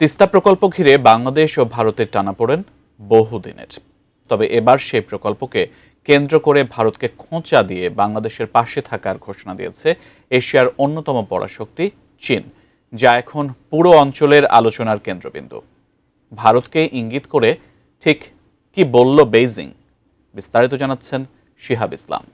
তিস্তা প্রকল্প ঘিরে বাংলাদেশ ও ভারতের টানাপোড়েন বহুদিনের। তবে এবার সেই প্রকল্পকে কেন্দ্র করে ভারতকে খোঁচা দিয়ে বাংলাদেশের পাশে থাকার ঘোষণা দিয়েছে এশিয়ার অন্যতম পরাশক্তি চীন, যা এখন পুরো অঞ্চলের আলোচনার কেন্দ্রবিন্দু। ভারতকে ইঙ্গিত করে ঠিক কি বলল বেইজিং, বিস্তারিত জানাচ্ছেন শিহাব ইসলাম।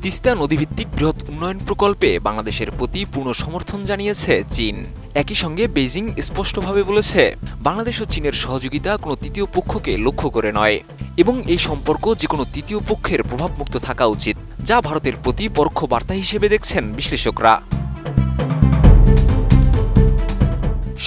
তিস্তা নদীভিত্তিক বৃহৎ উন্নয়ন প্রকল্পে বাংলাদেশের প্রতি পূর্ণ সমর্থন জানিয়েছে চীন। একই সঙ্গে বেইজিং স্পষ্টভাবে বলেছে, বাংলাদেশ ও চীনের সহযোগিতা কোনো তৃতীয় পক্ষকে লক্ষ্য করে নয় এবং এই সম্পর্ক যে কোনো তৃতীয় পক্ষের প্রভাবমুক্ত থাকা উচিত, যা ভারতের প্রতি পরোক্ষ বার্তা হিসেবে দেখছেন বিশ্লেষকরা।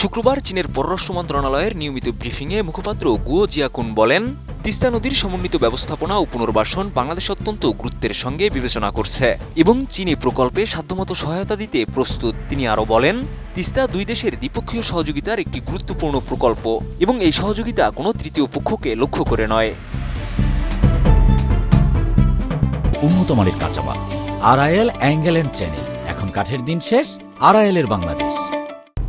শুক্রবার চীনের পররাষ্ট্র মন্ত্রণালয়ের নিয়মিত ব্রিফিংয়ে মুখপাত্র গুও জিয়াকুন বলেন, তিস্তা নদীর সমন্বিত ব্যবস্থাপনা ও পুনর্বাসন বাংলাদেশ অত্যন্ত গুরুত্বের সঙ্গে বিবেচনা করছে এবং চীনী প্রকল্পে সাধ্যমতো সহায়তা দিতে প্রস্তুত। তিনি আরও বলেন, তিস্তা দুই দেশের দ্বিপক্ষীয় সহযোগিতার একটি গুরুত্বপূর্ণ প্রকল্প এবং এই সহযোগিতা কোনো তৃতীয় পক্ষকে লক্ষ্য করে নয়। উন্নত মানের কাঁচামাল আরআইএল অ্যাঙ্গেল এন্ড চ্যানেল, এখন কাঠের দিন শেষ, আরআইএল এর বাংলাদেশ।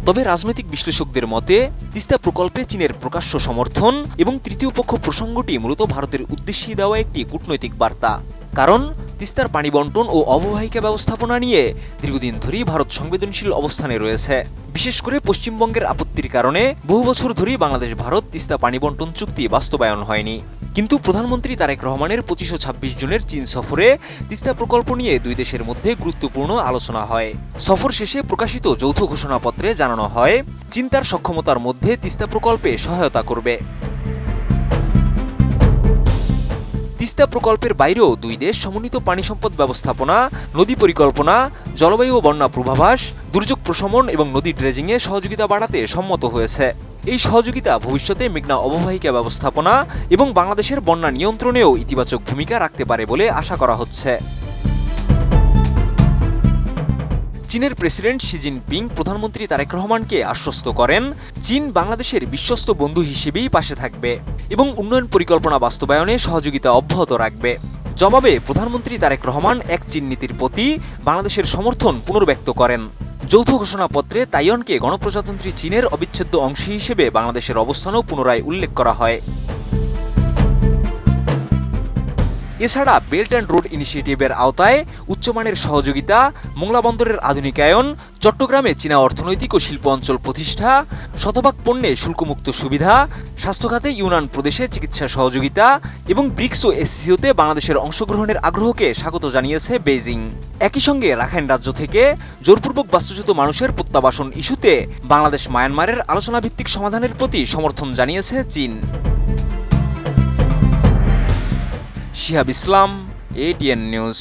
তবে রাজনৈতিক বিশ্লেষকদের মতে, তিস্তা প্রকল্পে চীনের প্রকাশ্য সমর্থন এবং তৃতীয় পক্ষ প্রসঙ্গটি মূলত ভারতের উদ্দেশ্যে দেওয়া একটি কূটনৈতিক বার্তা। কারণ তিস্তার পানি বণ্টন ও অববাহিকা ব্যবস্থাপনা নিয়ে দীর্ঘদিন ধরেই ভারত সংবেদনশীল অবস্থানে রয়েছে। বিশেষ করে পশ্চিমবঙ্গের আপত্তির কারণে বহু বছর ধরেই বাংলাদেশ ভারত তিস্তা পানি বণ্টন চুক্তি বাস্তবায়ন হয়নি। কিন্তু প্রধানমন্ত্রী তারেক রহমানের 25 ও 26 জুনের চীন সফরে তিস্তা প্রকল্প নিয়ে দুই দেশের মধ্যে গুরুত্বপূর্ণ আলোচনা হয়। সফর শেষে প্রকাশিত যৌথ ঘোষণাপত্রে জানানো হয়, চীন তার সক্ষমতার মধ্যে তিস্তা প্রকল্পে সহায়তা করবে। তিস্তা প্রকল্পের বাইরেও দুই দেশ সমন্বিত পানি সম্পদ ব্যবস্থাপনা, নদী পরিকল্পনা, জলবায়ু ও বন্যা পূর্বাভাস, দুর্যোগ প্রশমন এবং নদী ড্রেজিংয়ে সহযোগিতা বাড়াতে সম্মত হয়েছে। এই সহযোগিতা ভবিষ্যতে মেঘনা অববাহিকা ব্যবস্থাপনা এবং বাংলাদেশের বন্যা নিয়ন্ত্রণেও ইতিবাচক ভূমিকা রাখতে পারে বলে আশা করা হচ্ছে। চীনের প্রেসিডেন্ট শি জিনপিং প্রধানমন্ত্রী তারেক রহমানকে আশ্বস্ত করেন, চীন বাংলাদেশের বিশ্বস্ত বন্ধু হিসেবেই পাশে থাকবে এবং উন্নয়ন পরিকল্পনা বাস্তবায়নে সহযোগিতা অব্যাহত রাখবে। জবাবে প্রধানমন্ত্রী তারেক রহমান এক চীন নীতির প্রতি বাংলাদেশের সমর্থন পুনর্ব্যক্ত করেন। যৌথ ঘোষণাপত্রে তাইওয়ানকে গণপ্রজাতন্ত্রী চীনের অবিচ্ছেদ্য অংশ হিসেবে বাংলাদেশের অবস্থানও পুনরায় উল্লেখ করা হয়। এছাড়া বেল্ট অ্যান্ড রোড ইনিশিয়েটিভের আওতায় উচ্চমানের সহযোগিতা, মোংলা বন্দরের আধুনিকায়ন, চট্টগ্রামে চীনা অর্থনৈতিক ও শিল্প অঞ্চল প্রতিষ্ঠা, শতভাগ পণ্যে শুল্কমুক্ত সুবিধা, স্বাস্থ্যখাতে ইউনান প্রদেশে চিকিৎসা সহযোগিতা এবং ব্রিক্স ও এসসিওতে বাংলাদেশের অংশগ্রহণের আগ্রহকে স্বাগত জানিয়েছে বেইজিং। একই সঙ্গে রাখাইন রাজ্য থেকে জোরপূর্বক বাস্তুচ্যুত মানুষের প্রত্যাবাসন ইস্যুতে বাংলাদেশ মায়ানমারের আলোচনাভিত্তিক সমাধানের প্রতি সমর্থন জানিয়েছে চীন। শিহাব ইসলাম, ATN নিউজ।